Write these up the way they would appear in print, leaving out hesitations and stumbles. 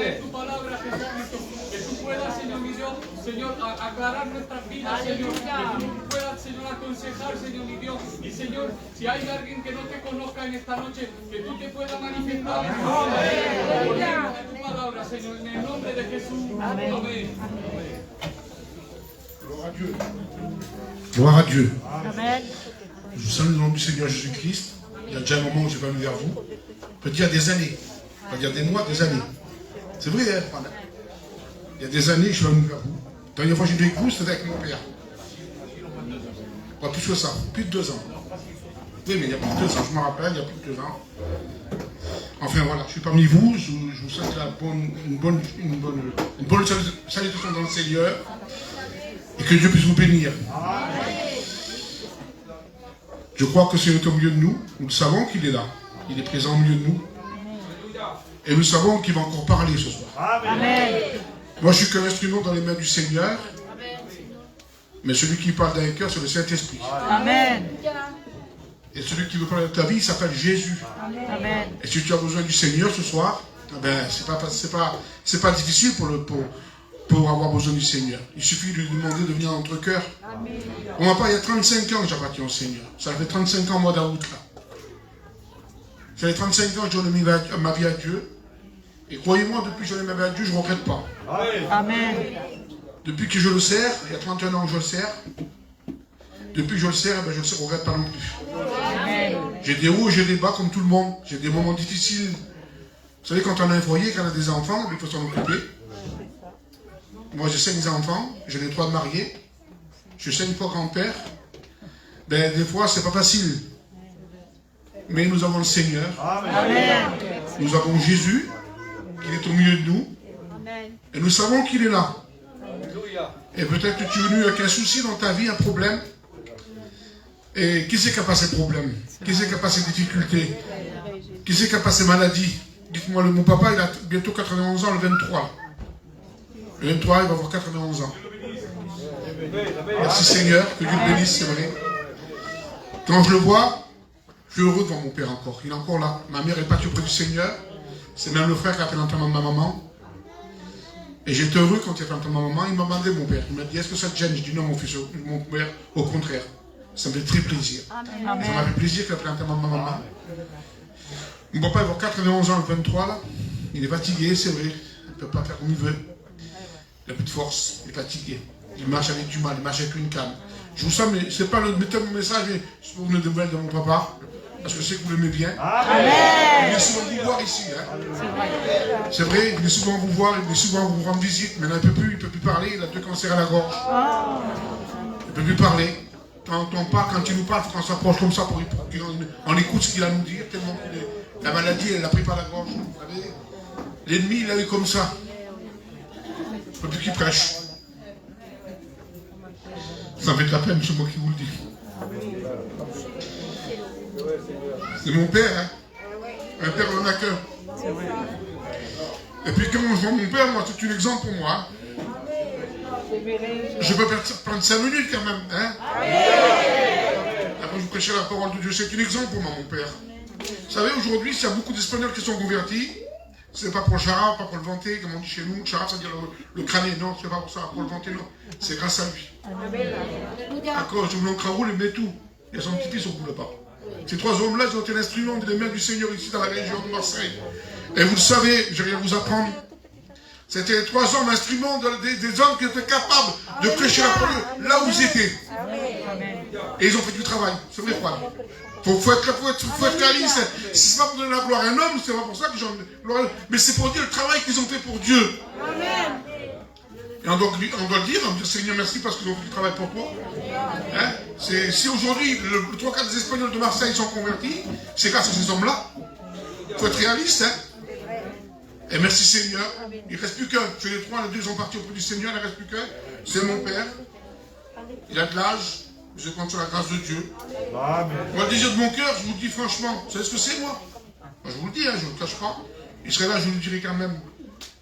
de tu palabra, Jesucristo. Que tú puedas, Señor mi Dios, Señor, aclarar nuestras vidas, Señor. Que tú puedas, Señor, aconsejar, Señor mi Dios. Y Señor, si hay alguien que no te conozca en esta noche, que tú te puedas manifestar en tu palabra, Señor, en el nombre de Jesús. Amén. Gloire à Dieu. Gloire à Dieu. Amen. Je vous salue au nom du Seigneur Jésus-Christ. Il y a déjà un moment où je suis venu vers vous. Peut-être il y a des années. Pas dire des mois, des années. C'est vrai, hein, voilà. Il y a des années, je suis venu vers vous. La dernière fois que j'ai vu avec vous, c'était avec mon père. Pas plus que ça, plus de 2 ans. Oui, mais il y a plus de 2 ans, je me rappelle, il y a plus de 2 ans. Enfin voilà, je suis parmi vous, je vous souhaite une bonne salutation dans le Seigneur. Et que Dieu puisse vous bénir. Je crois que le Seigneur est au milieu de nous. Nous savons qu'il est là. Il est présent au milieu de nous. Et nous savons qu'il va encore parler ce soir. Amen. Moi, je suis qu'un instrument dans les mains du Seigneur. Mais celui qui parle dans les cœurs, c'est le Saint-Esprit. Amen. Et celui qui veut parler de ta vie, il s'appelle Jésus. Amen. Et si tu as besoin du Seigneur ce soir, ben, c'est pas difficile pour avoir besoin du Seigneur. Il suffit de lui demander de venir dans notre cœur. Pour ma part, il y a 35 ans que j'appartiens au Seigneur. Ça fait 35 ans, moi, d'août, là. Ça fait 35 ans que je donne ma vie à Dieu. Et croyez-moi, depuis que je donne ma vie à Dieu, je ne regrette pas. Amen. Depuis que je le sers, il y a 31 ans que je le sers. Depuis que je le sers, ben, je ne regrette pas non plus. Amen. J'ai des hauts et j'ai des bas comme tout le monde. J'ai des moments difficiles. Vous savez, quand on a un foyer, quand on a des enfants, il faut s'en occuper. Moi, j'ai 5 enfants, j'ai les 3 de mariés, je suis 5 fois grand-père. Ben, des fois, c'est pas facile. Mais nous avons le Seigneur. Amen. Nous avons Jésus, qui est au milieu de nous. Et nous savons qu'il est là. Et peut-être que tu es venu avec un souci dans ta vie, un problème. Et qui c'est qui a pas ces problèmes? Qui c'est qui a pas ces difficultés? Qui c'est qui a pas ces maladies? Dites-moi, mon papa, il a bientôt 91 ans, le 23. Le 23, il va avoir 91 ans. Merci Seigneur, que Dieu le bénisse, c'est vrai. Quand je le vois, je suis heureux devant mon père encore. Il est encore là. Ma mère est partie auprès du Seigneur. C'est même le frère qui a fait l'enterrement de ma maman. Et j'étais heureux quand il a fait l'enterrement de ma maman. Il m'a demandé, mon père, il m'a dit, est-ce que ça te gêne? Je dis non, mon fils, mon père, au contraire. Ça me fait très plaisir. Amen. Ça m'a fait plaisir qu'il a fait l'enterrement de ma maman. Mon papa, il va avoir 91 ans, le 23, là. Il est fatigué, c'est vrai. Il ne peut pas faire comme il veut. Il n'a plus de force, il est fatigué. Il marche avec du mal, il marche avec une canne. Je vous sens, mais ce n'est pas le message, mais c'est pour vous donner des nouvelles de mon papa. Parce que je sais que vous l'aimez bien. Amen. Il vient souvent vous voir ici. Hein. C'est vrai, il vient souvent vous voir, il vient souvent vous rendre visite. Maintenant, il ne peut plus parler, il a 2 cancers à la gorge. Il ne peut plus parler. Quand on parle, quand il nous parle, il faut qu'on s'approche comme ça pour qu'on écoute ce qu'il a à nous dire, tellement que la maladie, elle l'a pris par la gorge. Vous savez, l'ennemi, il l'a eu comme ça. Il ne faut plus qu'il prêche. Ça me fait de la peine, c'est moi qui vous le dis. C'est mon père, hein. Un père, on n'en a qu'un. Et puis quand je vois mon père, moi, c'est un exemple pour moi. Je peux prendre 5 minutes quand même, hein. Après, je prêchais la parole de Dieu. C'est un exemple pour moi, mon père. Vous savez, aujourd'hui, s'il y a beaucoup d'Espagnols qui sont convertis, c'est pas pour le charab, pas pour le vanter, comme on dit chez nous. Charab, ça veut dire le crâner. Non, c'est pas pour ça, pour le vanter, non. C'est grâce à lui. À cause de mon Raoul, il met tout. Il y a son petit-fils au bout là-bas. Ces 3 hommes-là, ils ont été l'instrument des mains du Seigneur ici dans la région de Marseille. Et vous le savez, je vais rien vous apprendre. C'était les 3 hommes instruments des hommes qui étaient capables de prêcher la parole là où ils étaient. Et ils ont fait du travail. C'est vrai quoi. Il faut être réaliste. Si ce n'est pas pour donner la gloire à un homme, c'est pas pour ça que j'en gloire. Mais c'est pour dire le travail qu'ils ont fait pour Dieu. Et on doit le dire, on doit dire Seigneur merci parce qu'ils ont fait du travail pour toi. Hein? Si aujourd'hui le 3/4 des Espagnols de Marseille sont convertis, c'est grâce à ces hommes-là. Il faut être réaliste. Hein? Et merci Seigneur. Il ne reste plus qu'un. Tu es les 3, les 2 sont partis auprès du Seigneur, il ne reste plus qu'un. C'est mon père. Il a de l'âge. Je compte sur la grâce de Dieu. Moi, le désir de mon cœur, je vous le dis franchement. Vous savez ce que c'est, moi? Je vous le dis, hein, je ne le cache pas. Il serait là, je vous le dirai quand même.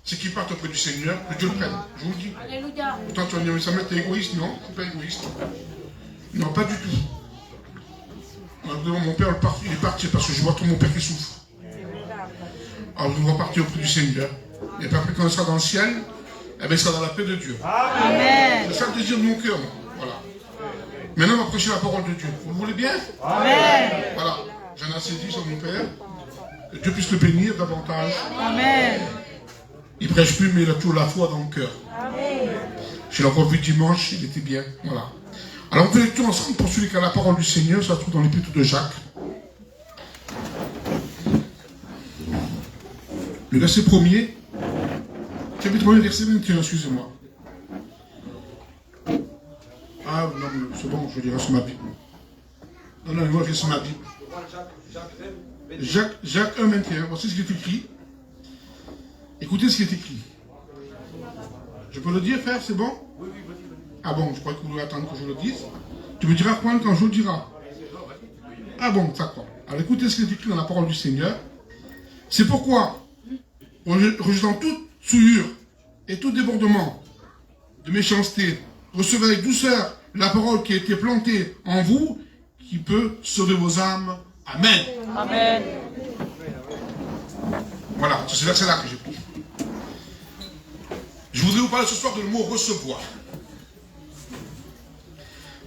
C'est qu'il parte auprès du Seigneur, que Dieu le prenne. Je vous le dis. Alléluia. Pourtant, tu vas dire, mais ça m'est égoïste. Non, je ne suis pas égoïste. Non, pas du tout. Mon père, il est parti parce que je vois tout mon père qui souffre. Alors, je dois partir auprès du Seigneur. Et puis après, quand il sera dans le ciel, eh bien, il sera dans la paix de Dieu. Amen. C'est ça le désir de mon cœur. Voilà. Maintenant, on va prêcher la parole de Dieu. Vous le voulez bien? Amen. Voilà. J'en ai assez dit sur mon père. Que Dieu puisse le bénir davantage. Amen. Il ne prêche plus, mais il a toujours la foi dans le cœur. Je l'ai encore vu dimanche, il était bien. Voilà. Alors, on fait lecture ensemble pour celui qui a la parole du Seigneur. Ça se trouve dans l'épître de Jacques. Le verset 1er. Chapitre 1er, verset 21, excusez-moi. Ah non, c'est bon, je dirai sur ma Bible. Non, moi je vais sur ma Bible. Jacques 1, 21, voici ce qui est écrit. Écoutez ce qui est écrit. Je peux le dire, frère, c'est bon? Ah bon, je crois que vous devez attendre que je le dise. Tu me diras quoi quand je le dirai? Ah bon, d'accord. Alors écoutez ce qui est écrit dans la parole du Seigneur. C'est pourquoi, rejetant toute souillure et tout débordement de méchanceté, recevez avec douceur la parole qui a été plantée en vous, qui peut sauver vos âmes. Amen. Amen. Voilà, c'est ce verset-là que j'ai pris. Je voudrais vous parler ce soir de le mot recevoir.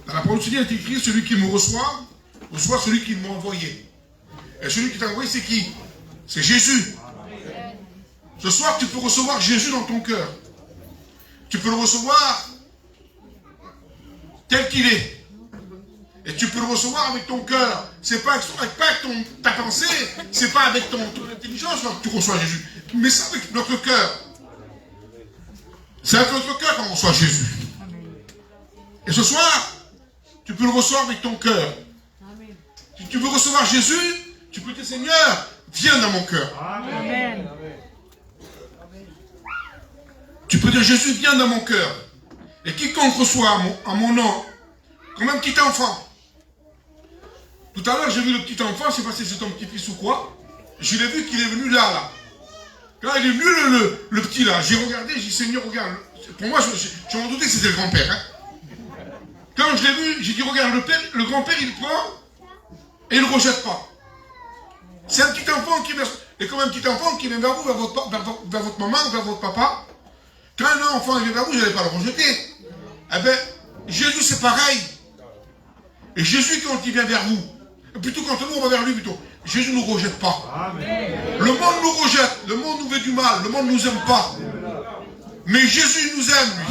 Dans la parole du Seigneur, il est écrit, celui qui me reçoit celui qui m'a envoyé. Et celui qui t'a envoyé, c'est qui? C'est Jésus. Ce soir, tu peux recevoir Jésus dans ton cœur. Tu peux le recevoir tel qu'il est. Et tu peux le recevoir avec ton cœur. C'est pas avec ta pensée, c'est pas avec ton intelligence que tu reçois Jésus. Mais c'est avec notre cœur. C'est avec notre cœur qu'on reçoit Jésus. Et ce soir, tu peux le recevoir avec ton cœur. Si tu veux recevoir Jésus, tu peux dire Seigneur, viens dans mon cœur. Amen. Tu peux dire Jésus, viens dans mon cœur. Et quiconque reçoit à mon nom, quand même petit enfant. Tout à l'heure, j'ai vu le petit enfant, je ne sais pas si c'est ton petit-fils ou quoi. Je l'ai vu qu'il est venu là. Quand il est venu, le petit là, j'ai regardé, j'ai dit Seigneur, regarde. Pour moi, je m'en doutais que c'était le grand-père. Hein. Quand je l'ai vu, j'ai dit regarde, le grand-père, il prend et il ne rejette pas. C'est un petit enfant qui vient, et comme un petit enfant qui vient vers vous, vers votre maman, vers votre papa. Quand un enfant vient vers vous, vous n'allez pas le rejeter. Eh bien, Jésus c'est pareil. Et Jésus quand il vient vers vous, plutôt quand nous on va vers lui plutôt, Jésus ne nous rejette pas. Amen. Le monde nous rejette, le monde nous fait du mal, le monde ne nous aime pas. Mais Jésus nous aime lui.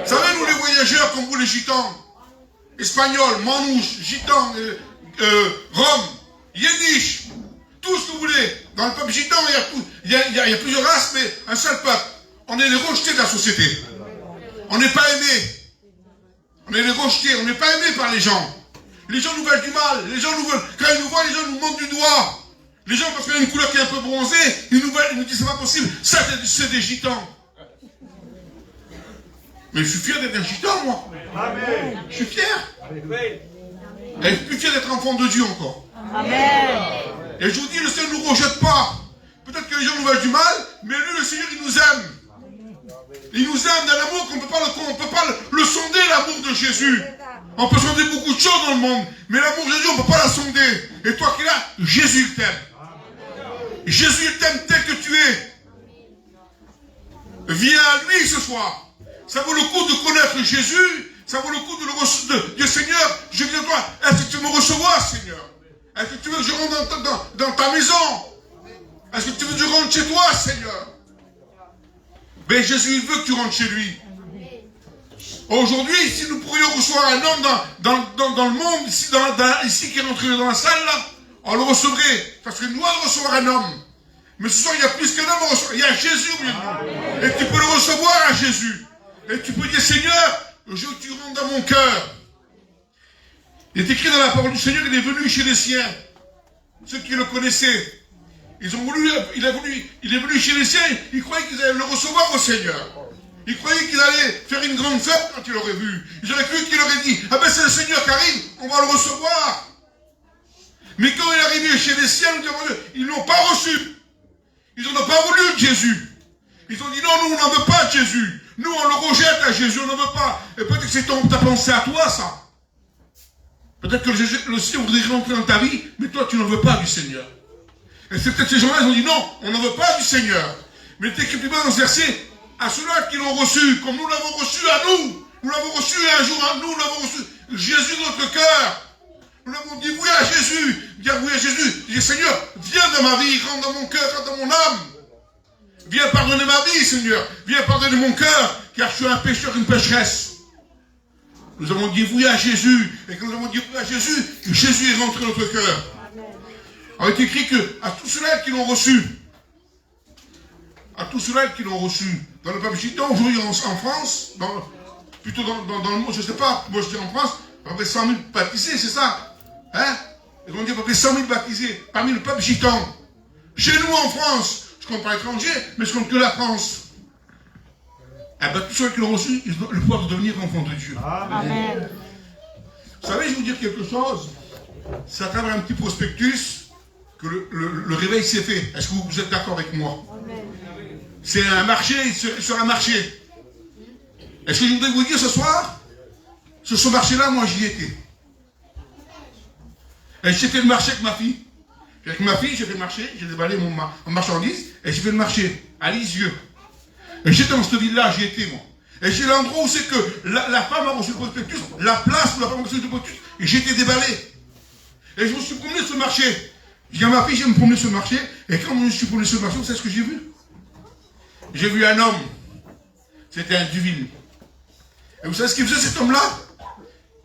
Vous savez, nous les voyageurs comme vous les gitans, espagnols, manouches, gitans, roms, yéniches, tout ce que vous voulez. Dans le peuple gitan, il y a plusieurs races, mais un seul peuple. On est les rejetés de la société. On n'est pas aimés. On est les rejetés. On n'est pas aimés par les gens. Les gens nous veulent du mal. Les gens nous veulent. Quand ils nous voient, les gens nous montrent du doigt. Les gens, parce qu'il y a une couleur qui est un peu bronzée, ils nous disent c'est pas possible. Ça, c'est des gitans. Mais je suis fier d'être un gitan, moi. Amen. Je suis fier. Et je suis plus fier d'être enfant de Dieu encore. Amen. Et je vous dis, le Seigneur ne nous rejette pas. Peut-être que les gens nous veulent du mal, mais lui, le Seigneur, il nous aime. Il nous aime d'un amour qu'on ne peut pas le sonder, l'amour de Jésus. On peut sonder beaucoup de choses dans le monde, mais l'amour de Jésus, on ne peut pas la sonder. Et toi qui es là, Jésus, il t'aime. Jésus, il t'aime tel que tu es. Viens à lui ce soir. Ça vaut le coup de connaître Jésus. Ça vaut le coup de dire Seigneur, je viens à toi. Est-ce que tu veux me recevoir, Seigneur? Est-ce que tu veux que je rentre dans ta maison? Est-ce que tu veux que je rentre chez toi, Seigneur? Mais Jésus, il veut que tu rentres chez lui. Aujourd'hui, si nous pourrions recevoir un homme dans le monde, ici qui est rentré dans la salle, là, on le recevrait. Parce que nous, on recevoir un homme. Mais ce soir, il y a plus qu'un homme à recevoir. Il y a Jésus au milieu de nous. Et tu peux le recevoir à Jésus. Et tu peux dire, Seigneur, je veux que tu rentres dans mon cœur. Il est écrit dans la parole du Seigneur, il est venu chez les siens. Ceux qui le connaissaient. Il est venu chez les siens, ils croyaient qu'ils allaient le recevoir au Seigneur. Ils croyaient qu'ils allaient faire une grande fête quand ils l'auraient vu. Ils auraient cru qu'il aurait dit, ah ben c'est le Seigneur qui arrive, on va le recevoir. Mais quand il est arrivé chez les siens, ils ne l'ont pas reçu. Ils n'ont pas voulu de Jésus. Ils ont dit non, nous on n'en veut pas de Jésus. Nous on le rejette à Jésus, on n'en veut pas. Et peut-être que c'est ta pensée à toi ça. Peut-être que le Seigneur voudrait rentrer dans ta vie, mais toi tu n'en veux pas du Seigneur. Et c'est peut-être ces gens-là, ils ont dit non, on n'en veut pas du Seigneur. Mais il est écrit plus bas dans ce verset, à ceux-là qui l'ont reçu, comme nous l'avons reçu à nous. Nous l'avons reçu un jour à nous l'avons reçu. Jésus dans notre cœur. Nous l'avons dit oui à Jésus. Dire oui à Jésus. Dire Seigneur, viens dans ma vie, rentre dans mon cœur, rentre dans mon âme. Viens pardonner ma vie, Seigneur. Viens pardonner mon cœur, car je suis un pécheur, une pécheresse. Nous avons dit oui à Jésus. Et quand nous avons dit oui à Jésus, Jésus est rentré dans notre cœur. Il est écrit que à tous ceux-là qui l'ont reçu, à tous ceux-là qui l'ont reçu, dans le peuple gitan, aujourd'hui en France, plutôt dans le monde, je ne sais pas, moi je dis en France, à peu près 100 000 baptisés, c'est ça? Hein? Ils ont dit à peu près 100 000 baptisés parmi le peuple gitan. Chez nous en France, je compte pas l'étranger, mais je compte que la France. Eh bien, tous ceux qui l'ont reçu, ils ont le pouvoir de devenir enfants de Dieu. Amen. Vous savez, je vais vous dire quelque chose. C'est à travers un petit prospectus que le réveil s'est fait. Est-ce que vous êtes d'accord avec moi? C'est un marché sur un marché. Est-ce que je voudrais vous dire ce soir, sur ce marché-là, moi j'y étais. Et j'ai fait le marché avec ma fille. Avec ma fille, j'ai fait le marché, j'ai déballé mon marchandise, et j'ai fait le marché à Lisieux. Et j'étais dans cette ville-là, j'y étais moi. Et j'ai l'endroit où c'est que la femme a reçu le prospectus, la place où la femme a reçu le prospectus, et j'ai été déballé. Et je me suis promené sur le marché. J'ai dit à ma fille, je vais me promener sur le marché, et quand je me suis promené sur le marché, vous savez ce que j'ai vu? J'ai vu un homme. C'était un Duville. Et vous savez ce qu'il faisait cet homme-là?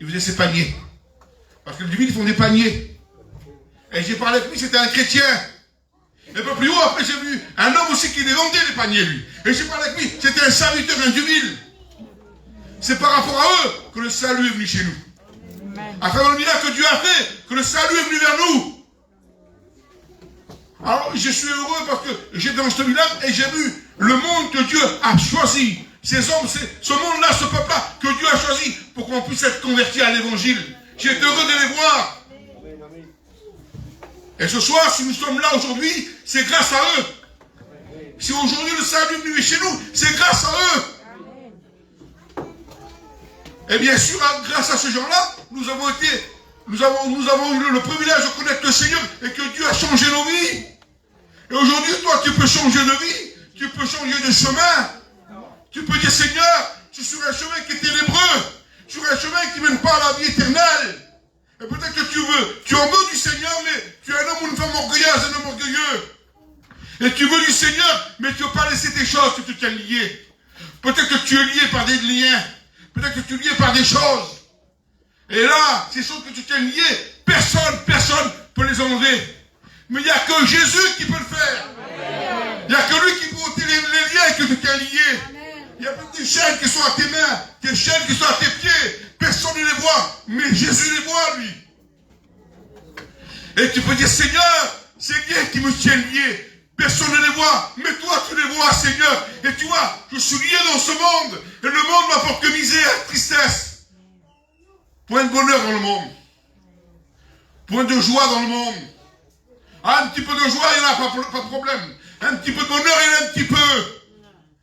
Il faisait ses paniers. Parce que les Duville, ils font des paniers. Et j'ai parlé avec lui, c'était un chrétien. Et un peu plus haut, après, j'ai vu un homme aussi qui vendait les paniers, lui. Et j'ai parlé avec lui, c'était un serviteur, un Duville. C'est par rapport à eux que le salut est venu chez nous. À travers le miracle que Dieu a fait, que le salut est venu vers nous. Alors, je suis heureux parce que j'étais dans ce village et j'ai vu le monde que Dieu a choisi. Ces hommes, ce monde-là, ce peuple-là, que Dieu a choisi pour qu'on puisse être converti à l'évangile. J'ai été heureux de les voir. Et ce soir, si nous sommes là aujourd'hui, c'est grâce à eux. Si aujourd'hui le salut est venu chez nous, c'est grâce à eux. Et bien sûr, grâce à ces gens-là, nous avons eu le privilège de connaître le Seigneur et que Dieu a changé nos vies. Et aujourd'hui, toi, tu peux changer de vie, tu peux changer de chemin. Tu peux dire, Seigneur, je suis sur un chemin qui est ténébreux, sur un chemin qui ne mène pas à la vie éternelle. Et peut-être que tu en veux du Seigneur, mais tu es un homme ou une femme orgueilleuse, un homme orgueilleux. Et tu veux du Seigneur, mais tu ne veux pas laisser tes choses que tu t'es lié. Peut-être que tu es lié par des liens, peut-être que tu es lié par des choses. Et là, ces choses que tu t'es lié, personne peut les enlever. Mais il n'y a que Jésus qui peut le faire. Il n'y a que lui qui peut ôter les liens que tu t'es liés. Il y a des chaînes qui sont à tes mains, des chaînes qui sont à tes pieds. Personne ne les voit, mais Jésus les voit, lui. Et tu peux dire, Seigneur, c'est bien qui me tient lié. Personne ne les voit, mais toi tu les vois, Seigneur. Et tu vois, je suis lié dans ce monde. Et le monde m'apporte que misère, tristesse. Point de bonheur dans le monde. Point de joie dans le monde. Ah, un petit peu de joie, il n'y en a pas de problème. Un petit peu de bonheur, il y en a un petit peu.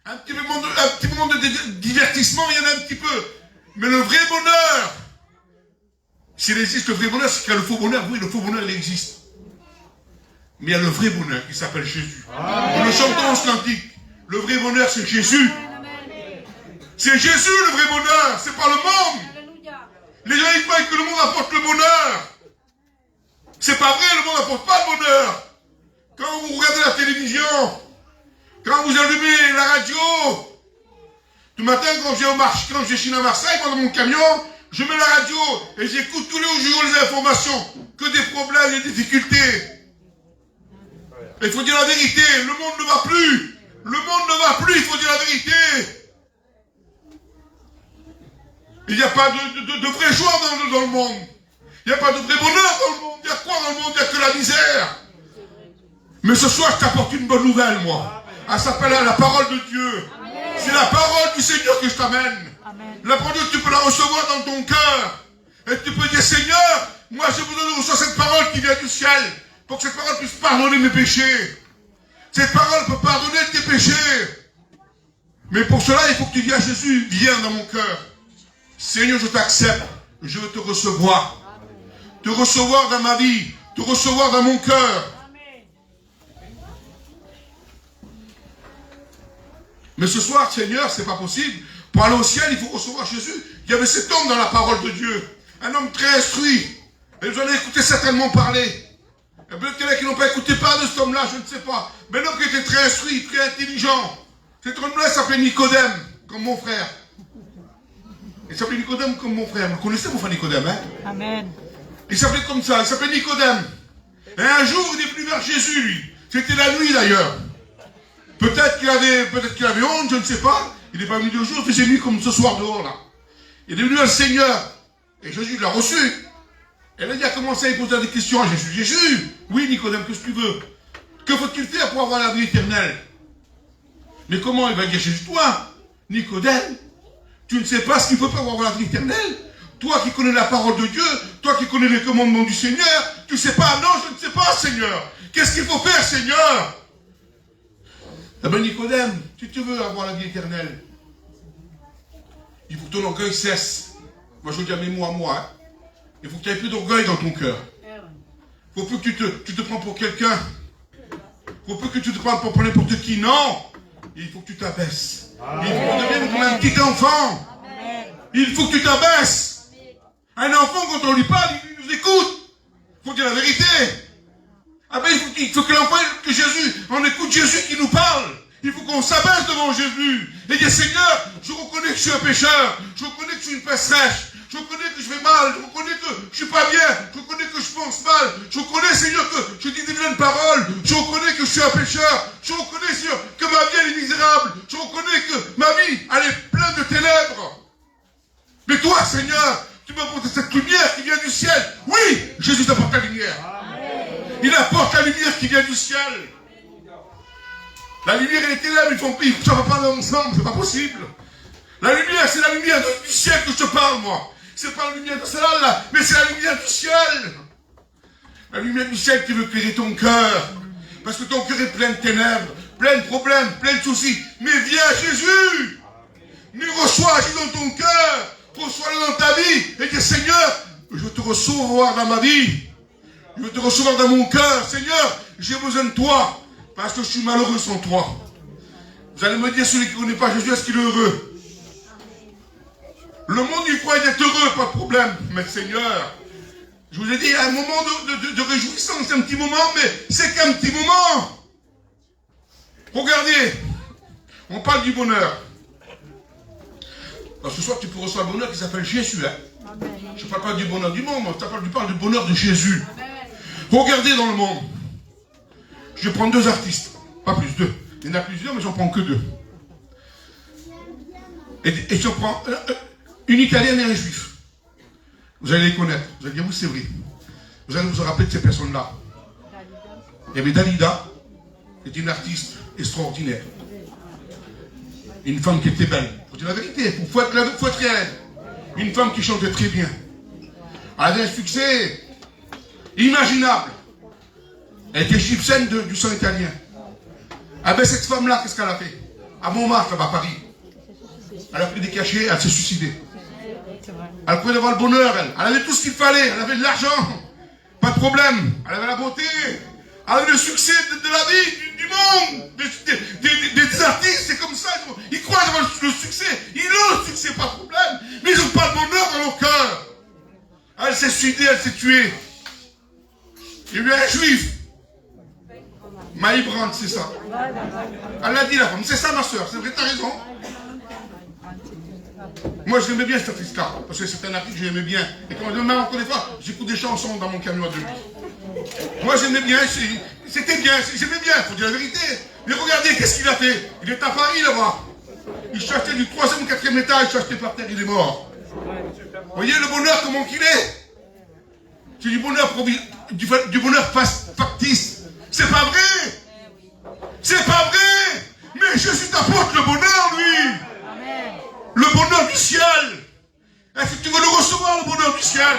Un petit moment de divertissement, il y en a un petit peu. Mais le vrai bonheur, s'il existe le vrai bonheur, c'est qu'il y a le faux bonheur. Oui, le faux bonheur, il existe. Mais il y a le vrai bonheur qui s'appelle Jésus. Nous le chantons en ce cantique. Le vrai bonheur, c'est Jésus. C'est Jésus le vrai bonheur, c'est pas le monde. Les gens, ils croient que le monde apporte le bonheur. C'est pas vrai, le monde n'apporte pas le bonheur. Quand vous regardez la télévision, quand vous allumez la radio, tout matin, quand je chine à Marseille, dans mon camion, je mets la radio et j'écoute tous les jours les informations. Que des problèmes, des difficultés. Et il faut dire la vérité, le monde ne va plus. Le monde ne va plus, il faut dire la vérité. Il n'y a pas de vraie joie dans le monde. Il n'y a pas de vrai bonheur dans le monde. Il y a quoi dans le monde? Il n'y a que la misère. Mais ce soir, je t'apporte une bonne nouvelle, moi. Elle s'appelle la parole de Dieu. C'est la parole du Seigneur que je t'amène. La parole de Dieu, tu peux la recevoir dans ton cœur. Et tu peux dire, Seigneur, moi j'ai besoin de recevoir cette parole qui vient du ciel. Pour que cette parole puisse pardonner mes péchés. Cette parole peut pardonner tes péchés. Mais pour cela, il faut que tu dises à Jésus, viens dans mon cœur. Seigneur, je t'accepte. Je veux te recevoir. Te recevoir dans ma vie. Te recevoir dans mon cœur. Mais ce soir, Seigneur, c'est pas possible. Pour aller au ciel, il faut recevoir Jésus. Il y avait cet homme dans la parole de Dieu. Un homme très instruit. Et vous allez écouter certainement parler. Et peut-être qu'il y en a qui n'ont pas écouté parler de cet homme-là, je ne sais pas. Mais l'homme qui était très instruit, très intelligent. Cet homme-là s'appelait Nicodème, comme mon frère. Il s'appelait Nicodème comme mon frère. Vous connaissez mon frère Nicodème, hein? Amen. Il s'appelait comme ça, il s'appelait Nicodème. Et un jour, il est venu vers Jésus, lui. C'était la nuit d'ailleurs. Peut-être qu'il avait honte, je ne sais pas. Il n'est pas venu de jour, il faisait nuit comme ce soir dehors, là. Il est venu à le Seigneur. Et Jésus l'a reçu. Et là, il a commencé à lui poser des questions à Jésus. Jésus, oui, Nicodème, qu'est-ce que tu veux? Que faut-il faire pour avoir la vie éternelle? Mais comment il va dire Jésus? Toi, Nicodème, tu ne sais pas ce qu'il faut faire pour avoir la vie éternelle? Toi qui connais la parole de Dieu, toi qui connais les commandements du Seigneur, tu ne sais pas? Non, je ne sais pas, Seigneur. Qu'est-ce qu'il faut faire, Seigneur? Eh bien, Nicodème, si tu veux avoir la vie éternelle, il faut que ton orgueil cesse. Moi, je dis à mes mots à moi. Hein. Il faut que tu aies plus d'orgueil dans ton cœur. Il ne faut plus que tu te prends pour quelqu'un. Il ne faut plus que tu te prends pour n'importe qui. Non. Il faut que tu t'abaisses. Il faut que tu deviennes comme un petit enfant. Il faut que tu t'abaisses. Un enfant, quand on lui parle, il nous écoute. Il faut dire la vérité. Ah ben, il faut que l'enfant, que Jésus, on écoute Jésus qui nous parle. Il faut qu'on s'abaisse devant Jésus. Et dire, Seigneur, je reconnais que je suis un pécheur. Je reconnais que je suis une peste sèche. Je reconnais que je fais mal. Je reconnais que je suis pas bien. Je reconnais que je pense mal. Je reconnais, Seigneur, que je dis des vilaines paroles. Je reconnais que je suis un pécheur. Je reconnais, Seigneur, que ma vie, elle est misérable. Je reconnais que ma vie, elle est pleine de ténèbres. Mais toi, Seigneur, tu m'apportes cette lumière qui vient du ciel. Oui, Jésus t'apporte la lumière. Il apporte la lumière qui vient du ciel. La lumière et les ténèbres, ça ne va pas ensemble, c'est pas possible. La lumière, c'est la lumière du ciel que je te parle, moi. C'est pas la lumière de celle-là, là, mais c'est la lumière du ciel. La lumière du ciel qui veut éclairer ton cœur. Parce que ton cœur est plein de ténèbres, plein de problèmes, plein de soucis. Mais viens à Jésus. Mais reçois Jésus dans ton cœur. Reçois-le dans ta vie. Et dis, Seigneur, je veux te recevoir dans ma vie. Je veux te recevoir dans mon cœur. Seigneur, j'ai besoin de toi. Parce que je suis malheureux sans toi. Vous allez me dire, celui qui ne connaît pas Jésus, est-ce qu'il est heureux? Le monde, il croit être heureux, pas de problème. Mais Seigneur, je vous ai dit, un moment de réjouissance, c'est un petit moment, mais c'est qu'un petit moment. Regardez, on parle du bonheur. Alors, ce soir, tu peux recevoir le bonheur qui s'appelle Jésus. Hein? Je ne parle pas du bonheur du monde, je parle du bonheur de Jésus. Regardez dans le monde. Je vais prendre deux artistes, pas plus, deux. Il y en a plusieurs, mais j'en prends que deux. Et j'en prends une italienne et un juif. Vous allez les connaître. Vous allez dire, oui, c'est vrai. Vous allez vous rappeler de ces personnes-là. Il y avait Dalida, qui était une artiste extraordinaire. Une femme qui était belle. Il faut dire la vérité, il faut être réel. Une femme qui chantait très bien. Elle avait un succès inimaginable. Elle était égyptienne du sang italien. Ah ben cette femme-là, qu'est-ce qu'elle a fait? À Montmartre, là-bas, à Paris. Elle a pris des cachets, elle s'est suicidée. Elle pouvait avoir le bonheur, elle. Elle avait tout ce qu'il fallait, elle avait de l'argent. Pas de problème. Elle avait la beauté. Elle avait le succès de la vie, du monde. Des artistes, c'est comme ça. Ils croient avoir le succès. Ils ont le succès, pas de problème. Mais ils n'ont pas de bonheur dans leur cœur. Elle s'est suicidée, elle s'est tuée. Il y a eu un juif. Maï Brandt, c'est ça. Elle l'a dit la femme, c'est ça ma soeur, c'est vrai, t'as raison. Moi j'aimais bien cet artiste-là, parce que c'est un artiste que j'aimais bien. Et quand même encore des fois, j'écoute des chansons dans mon camion à demi. Moi j'aimais bien, c'était bien, j'aimais bien, il faut dire la vérité. Mais regardez, qu'est-ce qu'il a fait? Il est à Paris là-bas. Il cherchait du 3e ou 4e étage, il cherchait par terre, il est mort. Vous voyez le bonheur comment qu'il est? C'est du bonheur factice. C'est pas vrai. C'est pas vrai. Mais Jésus t'apporte le bonheur, lui. Le bonheur du ciel. Est-ce que tu veux le recevoir, le bonheur du ciel?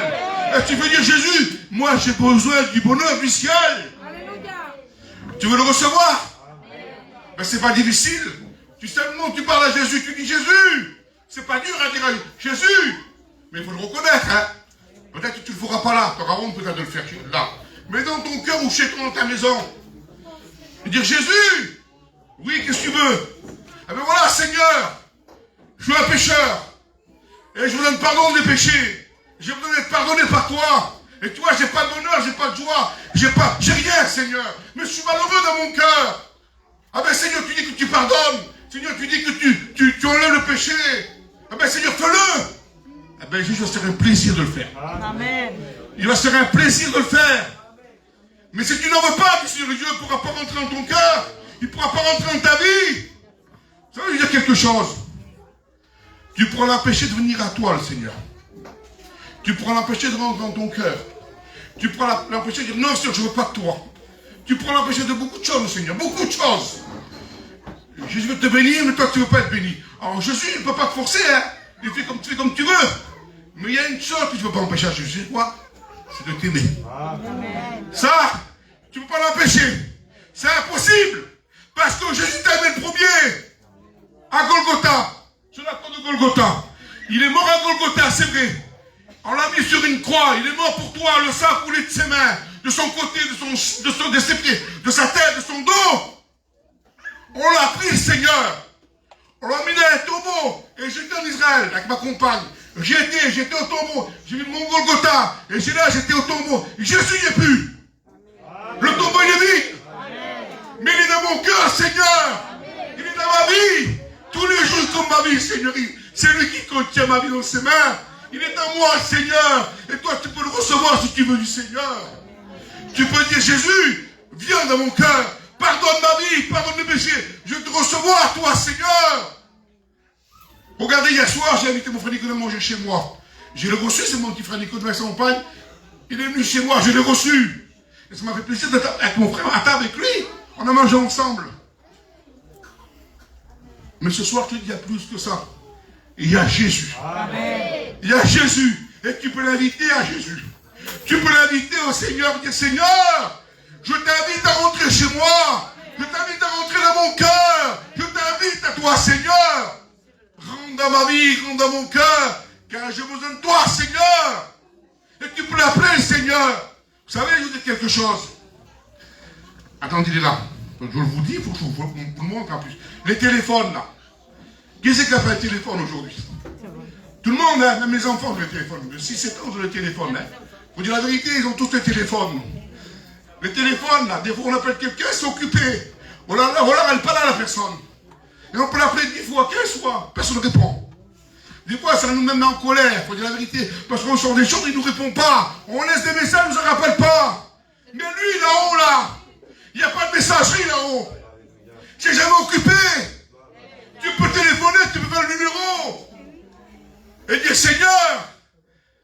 Est-ce que tu veux dire, Jésus, moi j'ai besoin du bonheur du ciel. Tu veux le recevoir? Ben c'est pas difficile. Tu parles à Jésus, tu dis Jésus. C'est pas dur à dire à Jésus. Mais il faut le reconnaître, hein. Peut-être que tu ne le feras pas là. Tu auras honte peut-être de le faire là. Mais dans ton cœur ou chez toi dans ta maison. Et dire Jésus. Oui, qu'est-ce que tu veux? Ah ben voilà, Seigneur, je suis un pécheur. Et je vous donne pardon des péchés. J'ai besoin d'être pardonné par toi. Et tu vois, j'ai pas de bonheur, j'ai pas de joie, j'ai rien, Seigneur. Mais je suis malheureux dans mon cœur. Ah ben Seigneur, tu dis que tu pardonnes. Seigneur, tu dis que tu enlèves le péché. Ah ben Seigneur, fais-le. Ah ben Jésus va se faire un plaisir de le faire. Amen. Il va se faire un plaisir de le faire. Mais si tu n'en veux pas, Seigneur Dieu ne pourra pas rentrer dans ton cœur. Il ne pourra pas rentrer dans ta vie. Ça veut dire quelque chose. Tu pourras l'empêcher de venir à toi, le Seigneur. Tu pourras l'empêcher de rentrer dans ton cœur. Tu pourras l'empêcher de dire non, Seigneur, je ne veux pas de toi. Tu pourras l'empêcher de beaucoup de choses, Seigneur. Beaucoup de choses. Jésus veut te bénir, mais toi, tu ne veux pas être béni. Alors, Jésus ne peut pas te forcer, hein. Il fait comme tu veux. Mais il y a une chose que tu ne peux pas empêcher à Jésus. C'est quoi? C'est de t'aimer. Ça, tu ne peux pas l'empêcher. C'est impossible. Parce que Jésus t'a aimé le premier. À Golgotha. Sur la croix de Golgotha. Il est mort à Golgotha, c'est vrai. On l'a mis sur une croix. Il est mort pour toi. Le sang a coulé de ses mains, de son côté, de ses pieds, de sa tête, de son dos. On l'a pris, Seigneur. On l'a mis dans un tombeau. Et j'étais en Israël avec ma compagne. J'étais au tombeau. J'ai vu mon Golgotha. Et j'étais au tombeau. Jésus n'y est plus. Le tombeau, il est vide. Mais il est dans mon cœur, Seigneur. Il est dans ma vie. Tous les jours comme ma vie, Seigneur. C'est lui qui contient ma vie dans ses mains. Il est en moi, Seigneur. Et toi, tu peux le recevoir si tu veux du Seigneur. Tu peux dire, Jésus, viens dans mon cœur. Pardonne ma vie, pardonne mes péchés. Je veux te recevoir, toi, Seigneur. Regardez, hier soir, j'ai invité mon frère Nicolas à manger chez moi. Je l'ai reçu, c'est mon petit frère Nicolas avec son compagne. Il est venu chez moi, je l'ai reçu. Et ça m'a fait plaisir d'être avec mon frère à table avec lui. On a mangé ensemble. Mais ce soir, je te dis, il y a plus que ça. Il y a Jésus. Amen. Il y a Jésus. Et tu peux l'inviter à Jésus. Tu peux l'inviter au Seigneur. Dire, Seigneur, je t'invite à rentrer chez moi. Je t'invite à rentrer dans mon cœur. Je t'invite à toi, Seigneur. Rentre dans ma vie, rentre dans mon cœur. Car j'ai besoin de toi, Seigneur. Et tu peux l'appeler, Seigneur. Vous savez, je vous dis quelque chose. Attendez, il est là. Je vous dis, il faut que je vous montre en plus. Les téléphones, là. Qui c'est qui a fait un téléphone aujourd'hui? Tout le monde, hein, même les enfants ont le téléphone. De 6-7 ans, ont le téléphone. Hein. Faut dire la vérité, ils ont tous les téléphones. Les téléphones, là, des fois on appelle quelqu'un, c'est occupé. Voilà, elle n'est pas là, la personne. Et on peut l'appeler 10 fois, 15 fois, personne ne répond. Des fois, ça nous met en colère, faut dire la vérité. Parce qu'on sort des choses, il ne nous répond pas. On laisse des messages, il ne nous en rappelle pas. Mais lui, là-haut, là, il n'y a pas de messagerie là-haut. C'est jamais occupé. Tu peux téléphoner, tu peux faire le numéro. Et dire, Seigneur,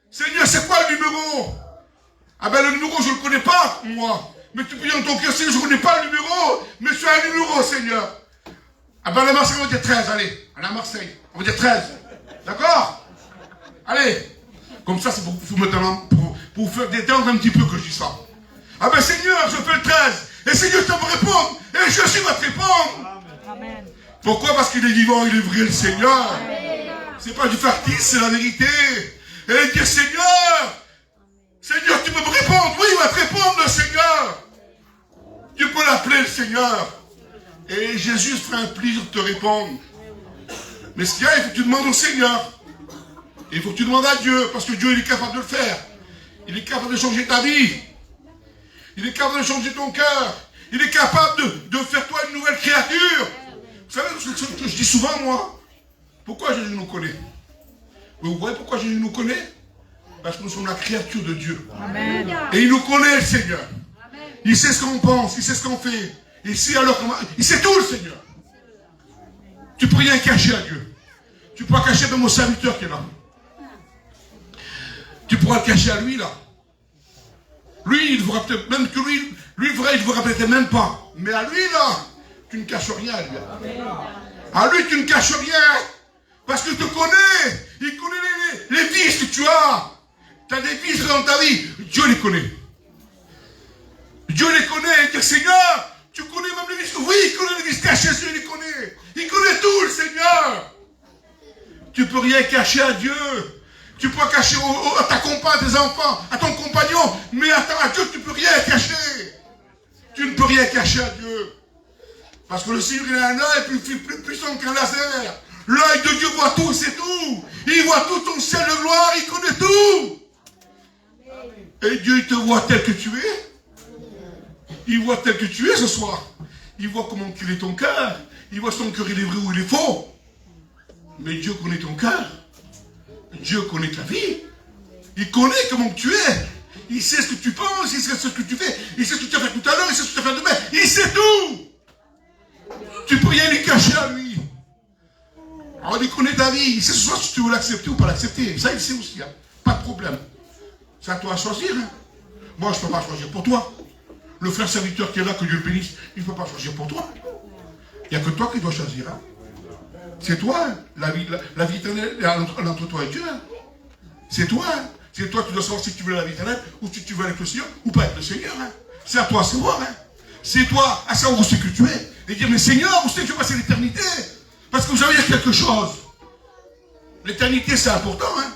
c'est quoi le numéro? Ah ben le numéro, je ne le connais pas, moi. Mais tu peux dire dans ton cœur, Seigneur, je ne connais pas le numéro, mais tu as un numéro, Seigneur. Ah ben à la Marseille, on va dire 13, allez. À la Marseille, on va dire 13. D'accord? Allez. Comme ça, c'est pour vous faire détendre un petit peu que je dis ça. Ah ben Seigneur, je fais le 13. Et Seigneur, tu vas me répondre. Et Jésus va te répondre. Amen. Pourquoi? Parce qu'il est vivant, il est vrai, le Seigneur. C'est pas du factice, c'est la vérité. Et dire, Seigneur, tu peux me répondre. Oui, il va te répondre, le Seigneur. Tu peux l'appeler, le Seigneur. Et Jésus fera un plaisir de te répondre. Mais ce qu'il y a, il faut que tu demandes au Seigneur. Il faut que tu demandes à Dieu, parce que Dieu, il est capable de le faire. Il est capable de changer ta vie. Il est capable de changer ton cœur. Il est capable de faire toi une nouvelle créature. Vous savez ce que je dis souvent, moi? Pourquoi Jésus nous connaît? Vous voyez pourquoi Jésus nous connaît? Parce que nous sommes la créature de Dieu. Amen. Et il nous connaît, le Seigneur. Amen. Il sait ce qu'on pense, il sait ce qu'on fait. Il sait tout, le Seigneur. Tu ne peux rien cacher à Dieu. Tu pourras cacher même mon serviteur qui est là. Tu pourras le cacher à lui, là. Lui, il ne vous rappelle même que lui, vrai, il ne vous rappelle même pas. Mais à lui, là, tu ne caches rien à lui. À lui, tu ne caches rien. Parce qu'il te connaît. Il connaît les vices que tu as. Tu as des vices dans ta vie. Dieu les connaît. Dieu les connaît. Et dit, Seigneur, tu connais même les vices. Oui, il connaît les vices cachés. Jésus les connaît. Il connaît tout, le Seigneur. Tu ne peux rien cacher à Dieu. Tu peux cacher à ta compagne, à tes enfants, à ton compagnon. Mais à Dieu, tu ne peux rien cacher. Tu ne peux rien cacher à Dieu. Parce que le Seigneur, il a un œil plus puissant qu'un laser. L'œil de Dieu voit tout, c'est tout. Il voit tout ton ciel de gloire, il connaît tout. Et Dieu, il te voit tel que tu es. Il voit tel que tu es ce soir. Il voit comment il est ton cœur. Il voit si ton cœur, il est vrai ou il est faux. Mais Dieu connaît ton cœur. Dieu connaît ta vie. Il connaît comment tu es. Il sait ce que tu penses, il sait ce que tu fais. Il sait ce que tu as fait tout à l'heure, il sait ce que tu as fait demain. Il sait tout. Tu ne peux rien lui cacher à lui. Alors il connaît ta vie. Il sait ce soir si tu veux l'accepter ou pas l'accepter. Ça, il sait aussi. Hein. Pas de problème. C'est à toi à choisir. Hein. Moi, je ne peux pas choisir pour toi. Le frère serviteur qui est là, que Dieu le bénisse, il ne peut pas choisir pour toi. Il n'y a que toi qui dois choisir. Hein. C'est toi. Hein. La vie éternelle est entre toi et Dieu. Hein. C'est toi. Hein. C'est toi qui dois savoir si tu veux la vie éternelle ou si tu veux avec le Seigneur ou pas avec le Seigneur. Hein. C'est à toi à savoir. Hein. C'est toi à savoir où c'est que tu es. Et dire, mais Seigneur, où c'est que je vais passer l'éternité? Parce que vous savez, il y a quelque chose. L'éternité, c'est important. Hein.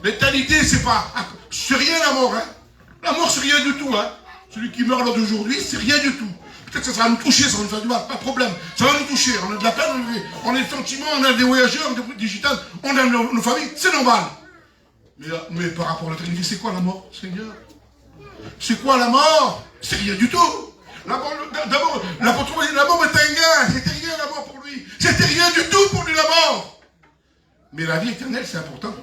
L'éternité, c'est rien la mort. Hein. La mort, c'est rien du tout. Hein. Celui qui meurt lors d'aujourd'hui, c'est rien du tout. Peut-être que ça va nous toucher, ça va nous faire du mal, pas de problème. Ça va nous toucher. On a de la peine, on a des sentiments, on a des voyageurs, on a des digitales, on a nos familles, c'est normal. Mais par rapport à l'éternité, c'est quoi la mort, Seigneur? C'est quoi la mort? C'est rien du tout. D'abord, l'apôtre m'a dit, la mort est un gain. C'était rien la mort pour lui. C'était rien du tout pour lui la mort. Mais la vie éternelle, c'est important.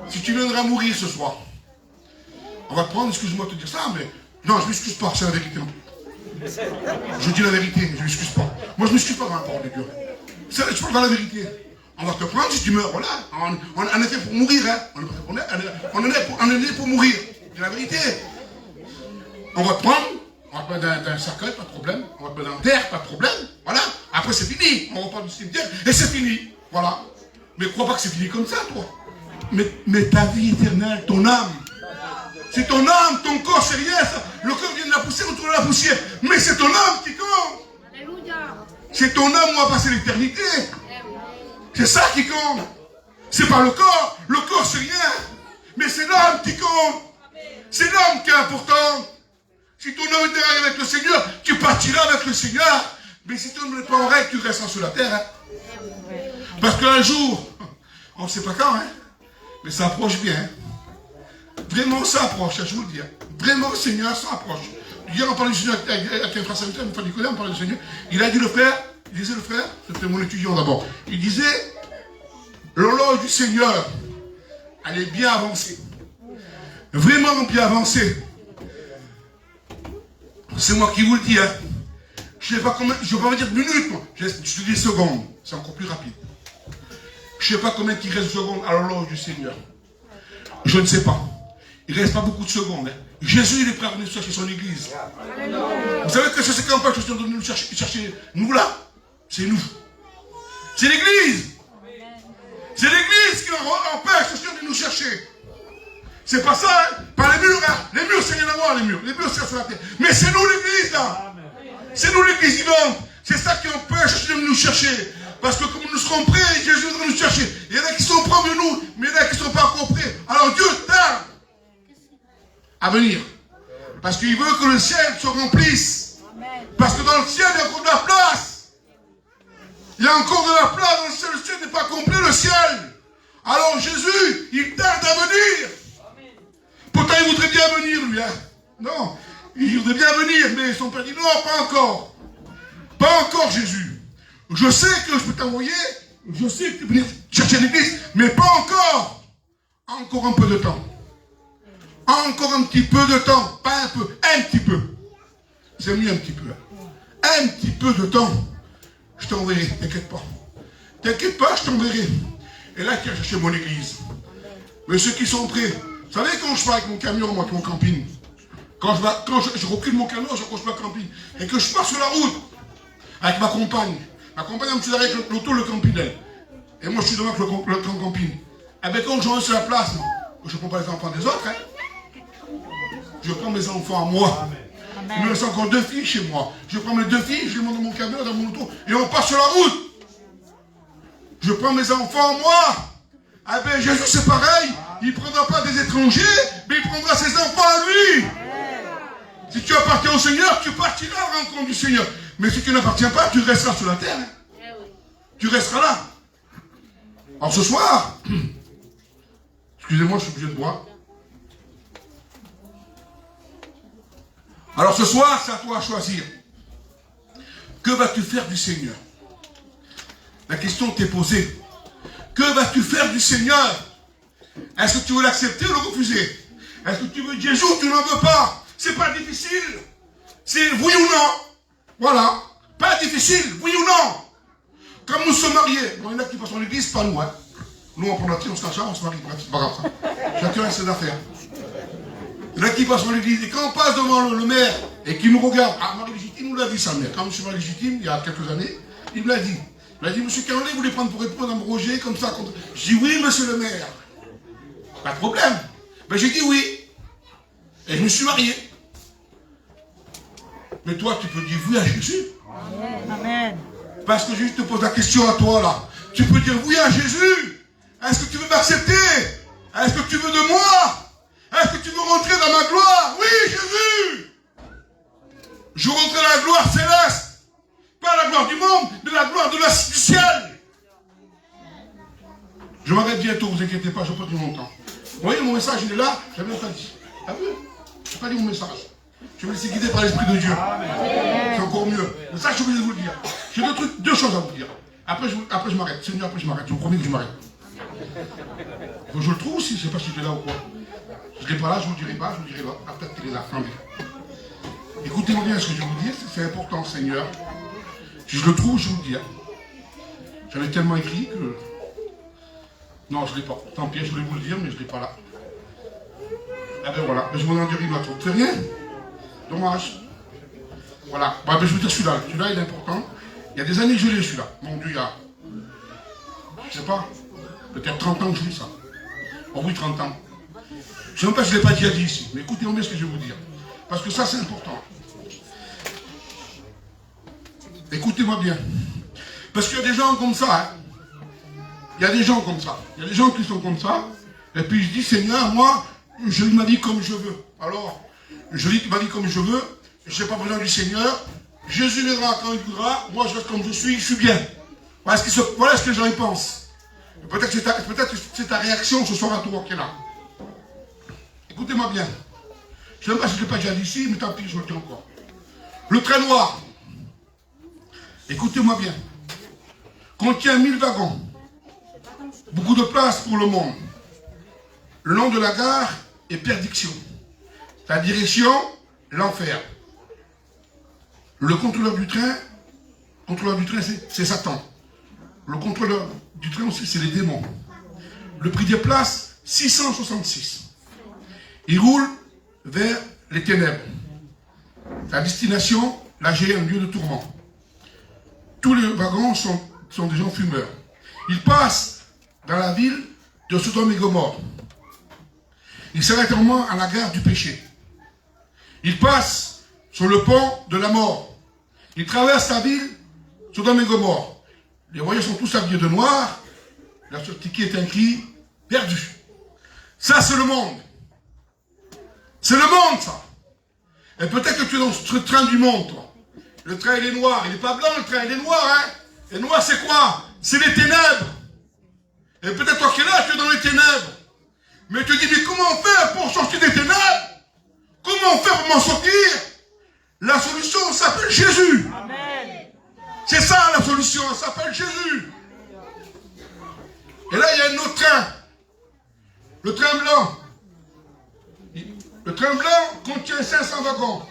Si tu viendras mourir ce soir, on va te prendre, excuse-moi de te dire ça, mais non, je ne m'excuse pas, c'est la vérité. Je dis la vérité, mais je ne m'excuse pas. Moi, je ne m'excuse pas dans la parole de Dieu. Je parle dans la vérité. On va te prendre si tu meurs, voilà. On est fait pour mourir, hein. On est né pour mourir. C'est la vérité. On va te prendre. On va te mettre dans un cercueil, pas de problème. On va te mettre dans terre, pas de problème. Voilà. Après, c'est fini. On repart du cimetière et c'est fini. Voilà. Mais crois pas que c'est fini comme ça, toi. Mais ta vie éternelle, ton âme. C'est ton âme, ton corps, c'est rien. Ça. Le corps vient de la poussière, retourne à la poussière. Mais c'est ton âme qui compte. C'est ton âme où on va passer l'éternité. C'est ça qui compte. C'est pas le corps. Le corps, c'est rien. Mais c'est l'âme qui compte. C'est l'âme qui est important. Si ton âme est derrière avec le Seigneur, tu partiras avec le Seigneur. Mais si ton âme n'est pas en règle, tu resteras sur la terre. Hein. Parce qu'un jour, on ne sait pas quand, hein, mais ça approche bien. Hein. Vraiment, ça approche, je vous le dis. Hein. Vraiment, le Seigneur, ça approche. Hier, on parlait du Seigneur avec un frère serviteur, une fois du Nicolas, on parlait du Seigneur. Il a dit le frère, il disait le frère, c'était mon étudiant d'abord. Il disait, l'horloge du Seigneur, elle est bien avancée. Vraiment bien avancée. C'est moi qui vous le dis. Hein. Je ne sais pas combien, je ne vais pas dire minutes, moi. Je te dis secondes. C'est encore plus rapide. Je ne sais pas combien il reste de secondes à l'horloge du Seigneur. Je ne sais pas. Il ne reste pas beaucoup de secondes. Hein. Jésus, il est prêt à venir chercher son église. Vous savez que c'est quand pas question de nous chercher nous là. C'est nous. C'est l'église. C'est l'église qui empêche le Seigneur de nous chercher. C'est pas ça, hein? Pas les murs, hein? Les murs, c'est rien à voir, les murs. Les murs, c'est sur la terre. Mais c'est nous l'église, là. C'est nous l'église vivante. C'est ça qui empêche de nous chercher. Parce que comme nous serons prêts, Jésus viendra nous chercher. Il y en a qui sont près de nous, mais il y en a qui ne sont pas encore prêts. Alors Dieu tarde à venir. Parce qu'il veut que le ciel se remplisse. Parce que dans le ciel, il y a encore de la place. Il y a encore de la place dans le ciel. Le ciel n'est pas complet, le ciel. Alors Jésus, il tarde à venir. Pourtant, il voudrait bien venir, lui. Hein. Non, il voudrait bien venir, mais son père dit non, pas encore. Pas encore, Jésus. Je sais que je peux t'envoyer, je sais que tu peux venir chercher l'église, mais pas encore. Encore un peu de temps. Encore un petit peu de temps. Pas un peu, un petit peu. C'est mieux un petit peu. Un petit peu de temps. Je t'enverrai, t'inquiète pas. T'inquiète pas, je t'enverrai. Et là, tu vas chercher mon église. Mais ceux qui sont prêts, vous savez, quand je pars avec mon camion, moi, avec mon camping, quand je recule mon camion, je accroche ma camping, et que je pars sur la route, avec ma compagne elle me suit avec l'auto, le camping d'elle. Et moi, je suis devant avec le camping. Et bien, quand je rentre sur la place, je ne prends pas les enfants des autres. Hein. Je prends mes enfants à moi. Il me reste encore 2 filles chez moi. Je prends mes 2 filles, je les monte dans mon camion, dans mon auto, et on part sur la route. Je prends mes enfants à moi. Ah ben Jésus c'est pareil, il ne prendra pas des étrangers, mais il prendra ses enfants à lui. Si tu appartiens au Seigneur, tu partiras à la rencontre du Seigneur. Mais si tu n'appartiens pas, tu resteras sur la terre. Tu resteras là. Alors ce soir, excusez-moi, je suis obligé de boire. Alors ce soir, c'est à toi à choisir. Que vas-tu faire du Seigneur? La question t'est posée. Que vas-tu faire du Seigneur? Est-ce que tu veux l'accepter ou le refuser? Est-ce que tu veux Jésus ou tu n'en veux pas? C'est pas difficile. C'est oui ou non. Voilà. Pas difficile, oui ou non. Comme nous sommes mariés. Bon, il y en a qui passent en l'église, pas nous. Hein. Nous, on prend notre on se lâche, on se marie. C'est pas grave ça. Chacun a ses affaires. Il y en a qui passent en l'église. Et quand on passe devant le maire et qu'il nous regarde, ah, Marie Légitime nous l'a dit, sa mère. Quand je suis Marie Légitime, il y a quelques années, il me l'a dit. Il m'a dit, monsieur Carlet, vous voulez prendre pour répondre à mon Roger comme ça? Je dis oui, monsieur le maire. Pas de problème. Ben, j'ai dit oui. Et je me suis marié. Mais toi, tu peux dire oui à Jésus. Amen. Parce que Jésus te pose la question à toi, là. Tu peux dire oui à Jésus. Est-ce que tu veux m'accepter? Est-ce que tu veux de moi? Est-ce que tu veux rentrer dans ma gloire? Oui, Jésus. Je rentre dans la gloire céleste. Pas la gloire du monde, mais la gloire du ciel. Je m'arrête bientôt, vous inquiétez pas, je ne vais pas dire longtemps. Vous voyez, mon message, il est là, je n'ai même pas dit. Ah oui, je n'ai pas dit mon message. Je me laisse guider par l'Esprit de Dieu. C'est encore mieux. Mais ça, je suis obligé de vous le dire. J'ai deux choses à vous dire. Après, je m'arrête. Seigneur, après, je m'arrête. Je vous promets que je m'arrête. Faut que je le trouve aussi, je ne sais pas si tu es là ou quoi. Je ne serai pas là, je ne vous dirai pas, je vous dirai là. Ah, peut-être qu'il est là. Attendez. Écoutez-moi bien ce que je vais vous dire, c'est important, Seigneur. Si je le trouve, je vous le dis. J'en ai tellement écrit que... Non, je ne l'ai pas. Tant pis, je voulais vous le dire, mais je ne l'ai pas là. Ah ben voilà, je vous en dirai une autre. Tu fais rien? Dommage. Voilà. Bon, ben, je vais vous dire celui-là. Celui-là, il est important. Il y a des années que je l'ai, celui-là. Mon Dieu, il y a... Je ne sais pas. Peut-être 30 ans que je lis ça. Oh oui, 30 ans. Je ne sais même pas si je ne l'ai pas déjà dit ici. Mais écoutez-moi bien ce que je vais vous dire. Parce que ça, c'est important. Écoutez-moi bien. Parce qu'il y a des gens comme ça. Hein. Il y a des gens comme ça. Il y a des gens qui sont comme ça. Et puis je dis, Seigneur, moi, je lis ma vie comme je veux. Alors, je lis ma vie comme je veux. Je n'ai pas besoin du Seigneur. Jésus viendra quand il voudra. Moi, je reste comme je suis bien. Voilà ce que j'en pense. Peut-être que c'est ta réaction ce soir à toi qui est là. Écoutez-moi bien. Je ne sais pas si je ne l'ai pas déjà dit ici, mais tant pis, je le dis encore. Le train noir. Écoutez-moi bien. Contient 1000 wagons. Beaucoup de place pour le monde. Le nom de la gare est Perdiction. La direction, l'enfer. Le contrôleur du train, c'est Satan. Le contrôleur du train aussi, c'est les démons. Le prix des places, 666. Il roule vers les ténèbres. La destination, la un lieu de tourment. Tous les wagons sont des gens fumeurs. Ils passent dans la ville de Sodome et Gomorrhe. Ils s'arrêtent au moins à la gare du péché. Ils passent sur le pont de la mort. Ils traversent la ville, Sodome et Gomorrhe. Les voyageurs sont tous habillés de noir. Là, sur le ticket est écrit « Perdu ». Ça, c'est le monde. C'est le monde, ça. Et peut-être que tu es dans ce train du monde, toi. Le train, il est noir. Il n'est pas blanc, le train, il est noir, hein. Et noir, c'est quoi? C'est les ténèbres. Et peut-être toi qui es là, tu es dans les ténèbres. Mais tu te dis, mais comment faire pour sortir des ténèbres? Comment faire pour m'en sortir? La solution s'appelle Jésus. Amen. C'est ça la solution, elle s'appelle Jésus. Et là, il y a un autre train. Le train blanc. Le train blanc contient 500 wagons.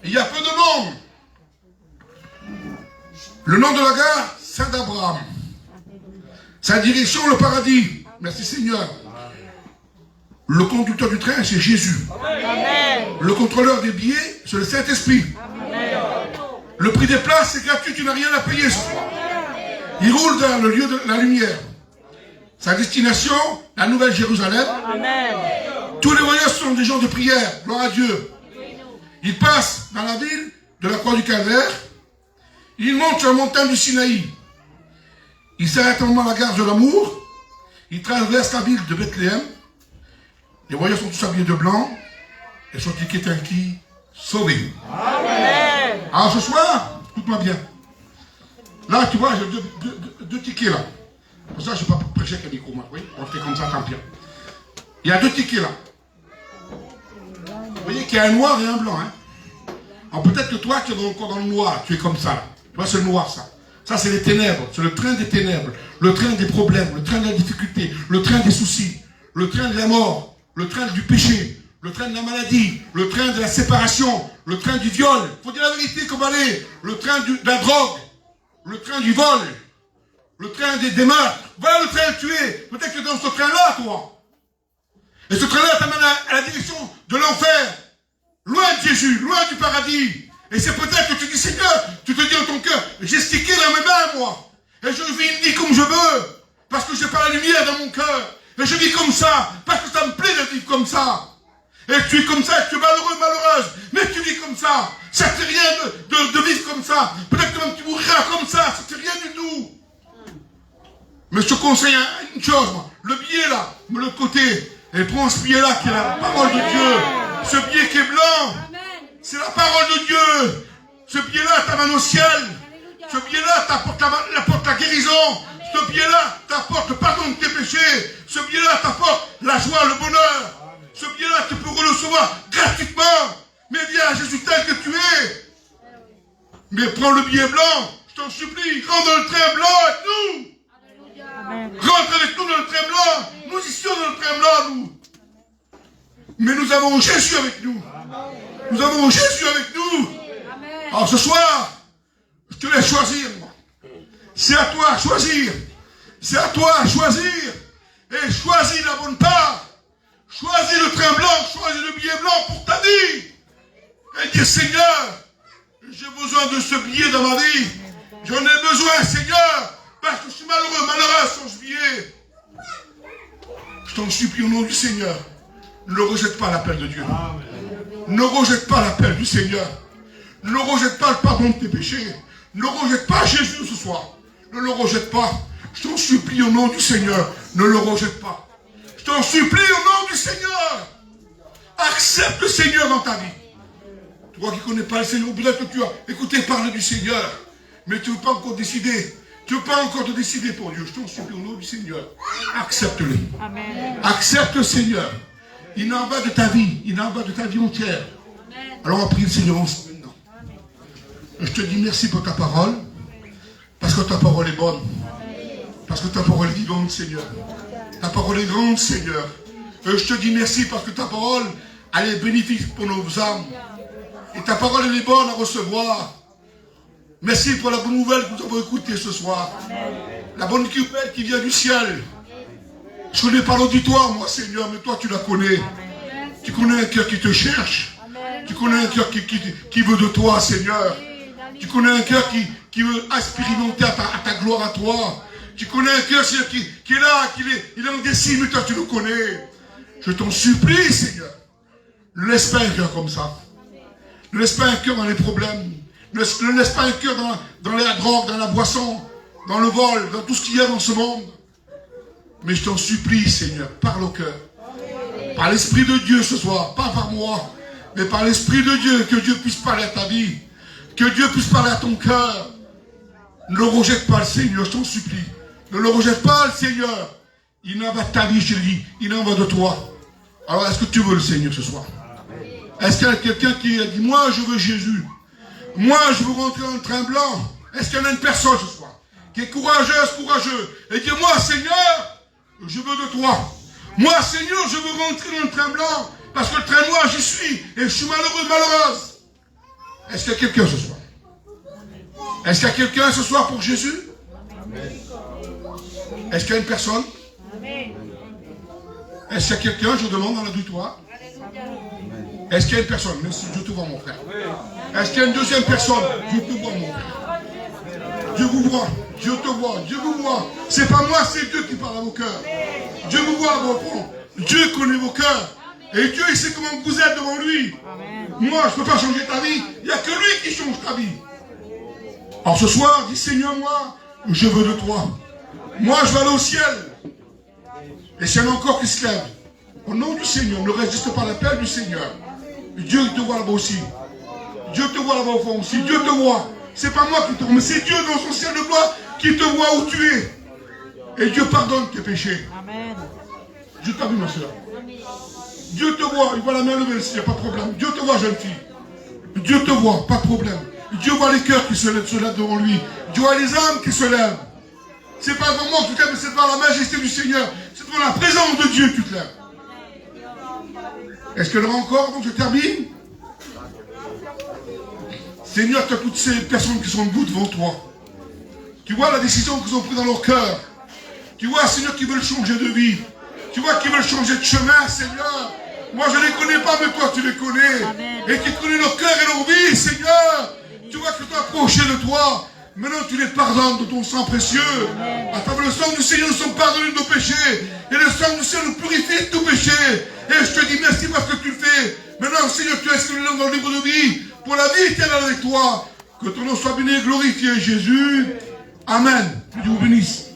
Et il y a peu de monde. Le nom de la gare, Saint d'Abraham. Sa direction, le paradis. Merci Seigneur. Le conducteur du train, c'est Jésus. Amen. Le contrôleur des billets, c'est le Saint-Esprit. Le prix des places, c'est gratuit, tu n'as rien à payer ce soir. Il roule dans le lieu de la lumière. Sa destination, la Nouvelle Jérusalem. Amen. Tous les voyages sont des gens de prière, gloire à Dieu. Il passe dans la ville de la croix du Calvaire. Il monte sur la montagne du Sinaï. Il s'arrête au moment à la gare de l'amour. Il traverse la ville de Bethléem. Les voyageurs sont tous habillés de blanc. Et son ticket est écrit sauvé. Amen. Alors ce soir, écoute-moi bien. Là, tu vois, j'ai deux tickets là. Pour ça, je ne vais pas prêcher avec un micro, moi. Oui, on fait comme ça, tant pis. Il y a deux tickets là. Vous voyez qu'il y a un noir et un blanc. Hein? Alors peut-être que toi, tu es encore dans le noir. Tu es comme ça là. Tu vois, c'est le noir ça. Ça, c'est les ténèbres. C'est le train des ténèbres. Le train des problèmes. Le train de la difficulté. Le train des soucis. Le train de la mort. Le train du péché. Le train de la maladie. Le train de la séparation. Le train du viol. Il faut dire la vérité comme elle est. Le train de la drogue. Le train du vol. Le train des meurtres. Voilà le train de tuer. Peut-être que dans ce train-là, toi. Et ce train-là t'amène à la direction de l'enfer. Loin de Jésus, loin du paradis. Et c'est peut-être que tu dis, Seigneur, tu te dis dans ton cœur, j'ai stické dans mes mains, moi. Et je vis une vie comme je veux. Parce que j'ai pas la lumière dans mon cœur. Et je vis comme ça. Parce que ça me plaît de vivre comme ça. Et tu es comme ça, et tu es malheureux, malheureuse. Mais tu vis comme ça. Ça ne fait rien de vivre comme ça. Peut-être que même tu mourras comme ça. Ça ne fait rien du tout. Mais je te conseille une chose, moi. Le billet là, de l'autre côté. Et prends ce billet-là qui est la parole de Dieu. Ce billet qui est blanc, c'est la parole de Dieu. Ce billet-là t'amène au ciel. Ce billet-là t'apporte la guérison. Ce billet-là t'apporte le pardon de tes péchés. Ce billet-là t'apporte la joie, le bonheur. Ce billet-là tu peux le recevoir gratuitement. Mais viens à Jésus tel que tu es. Mais prends le billet blanc. Je t'en supplie, rentre dans le train blanc avec nous. Rentre avec nous dans le train blanc. Nous y sommes dans le train blanc, nous. Mais nous avons Jésus avec nous. Nous avons Jésus avec nous. Alors ce soir, je te laisse choisir, moi. C'est à toi à choisir. C'est à toi à choisir. Et choisis la bonne part. Choisis le train blanc. Choisis le billet blanc pour ta vie. Et dis, Seigneur, j'ai besoin de ce billet dans ma vie. J'en ai besoin, Seigneur. Parce que je suis malheureux, malheureux sans ce billet. Je t'en supplie au nom du Seigneur. Ne rejette pas l'appel de Dieu. Ne rejette pas l'appel du Seigneur. Ne rejette pas le pardon de tes péchés. Ne rejette pas Jésus ce soir. Ne le rejette pas. Je t'en supplie au nom du Seigneur. Ne le rejette pas. Je t'en supplie au nom du Seigneur. Accepte le Seigneur dans ta vie. Toi qui ne connais pas le Seigneur, peut-être que tu as écouté parler du Seigneur, mais tu ne veux pas encore décider. Tu ne veux pas encore te décider pour Dieu. Je t'en supplie au nom du Seigneur. Accepte-le. Accepte le Seigneur. Il en va de ta vie. Il en va de ta vie entière. Amen. Alors on prie le Seigneur ensemble maintenant. Je te dis merci pour ta parole. Parce que ta parole est bonne. Parce que ta parole est vivante, Seigneur. Ta parole est grande, Seigneur. Et je te dis merci parce que ta parole, elle est bénéfique pour nos âmes. Et ta parole, elle est bonne à recevoir. Merci pour la bonne nouvelle que nous avons écoutée ce soir. La bonne nouvelle qui vient du ciel. Je connais pas l'auditoire, moi, Seigneur, mais toi, tu la connais. Amen. Tu connais un cœur qui te cherche. Amen. Tu connais un cœur qui veut de toi, Seigneur. Tu connais un cœur qui veut expérimenter à ta gloire à toi. Tu connais un cœur, Seigneur, qui est là, il est indécis, mais toi, tu le connais. Je t'en supplie, Seigneur. Ne laisse pas un cœur comme ça. Ne laisse pas un cœur dans les problèmes. Ne laisse pas un cœur dans la drogue, dans la boisson, dans le vol, dans tout ce qu'il y a dans ce monde. Mais je t'en supplie, Seigneur, parle au cœur. Par l'Esprit de Dieu ce soir, pas par moi, mais par l'Esprit de Dieu, que Dieu puisse parler à ta vie, que Dieu puisse parler à ton cœur. Ne le rejette pas, le Seigneur, je t'en supplie. Ne le rejette pas, le Seigneur. Il en va de ta vie, je te dis, il en va de toi. Alors, est-ce que tu veux le Seigneur ce soir? Est-ce qu'il y a quelqu'un qui a dit, moi, je veux Jésus. Moi, je veux rentrer dans le train blanc. Est-ce qu'il y en a une personne ce soir qui est courageuse, courageux, et dit, moi, Seigneur, je veux de toi. Moi, Seigneur, je veux rentrer dans le train blanc. Parce que le train noir, j'y suis. Et je suis malheureux, malheureuse. Est-ce qu'il y a quelqu'un ce soir? Est-ce qu'il y a quelqu'un ce soir pour Jésus? Est-ce qu'il y a une personne? Est-ce qu'il y a quelqu'un, je demande dans l'auditoire? Est-ce qu'il y a une personne? Merci, je te vois, mon frère. Est-ce qu'il y a une deuxième personne? Je te vois, mon frère. Je vous vois, je te vois, je vous vois. C'est pas moi, c'est Dieu qui parle à vos cœurs. Dieu vous voit à vos fronts. Dieu connaît vos cœurs. Et Dieu, il sait comment vous êtes devant lui. Moi, je ne peux pas changer ta vie. Il n'y a que lui qui change ta vie. Alors ce soir, dis Seigneur, moi, je veux de toi. Moi, je veux aller au ciel. Et s'il y en a encore qui se lèvent, au nom du Seigneur, ne résiste pas à l'appel du Seigneur. Dieu te voit là-bas aussi. Dieu te voit là-bas au fond aussi. Dieu te voit. C'est pas moi qui te vois, mais c'est Dieu dans son ciel de gloire qui te voit où tu es. Et Dieu pardonne tes péchés. Amen. Dieu t'a vu, ma soeur. Dieu te voit. Il voit la main levée ici, il n'y a pas de problème. Dieu te voit, jeune fille. Dieu te voit, pas de problème. Dieu voit les cœurs qui se lèvent devant lui. Dieu voit les âmes qui se lèvent. C'est pas devant moi que tu te lèves, mais c'est devant la majesté du Seigneur. C'est devant la présence de Dieu que tu te lèves. Est-ce qu'il y en aura encore? Donc je termine. Seigneur, tu as toutes ces personnes qui sont debout devant toi. Tu vois la décision qu'ils ont prise dans leur cœur. Tu vois, Seigneur, qui veulent changer de vie. Tu vois, qui veulent changer de chemin, Seigneur. Moi, je ne les connais pas, mais toi, tu les connais. Amen. Et tu connais leur cœur et leur vie, Seigneur. Tu vois que tu t'approches de toi. Maintenant, tu les pardonnes de ton sang précieux. Amen. À travers le sang du Seigneur, nous sommes pardonnés de nos péchés. Et le sang du Seigneur nous purifie de tous péchés. Et je te dis merci parce que tu le fais. Maintenant, Seigneur, tu as inscrit le nom dans le livre de vie pour la vie éternelle avec toi. Que ton nom soit béni et glorifié, Jésus. Amen. Que Dieu vous bénisse.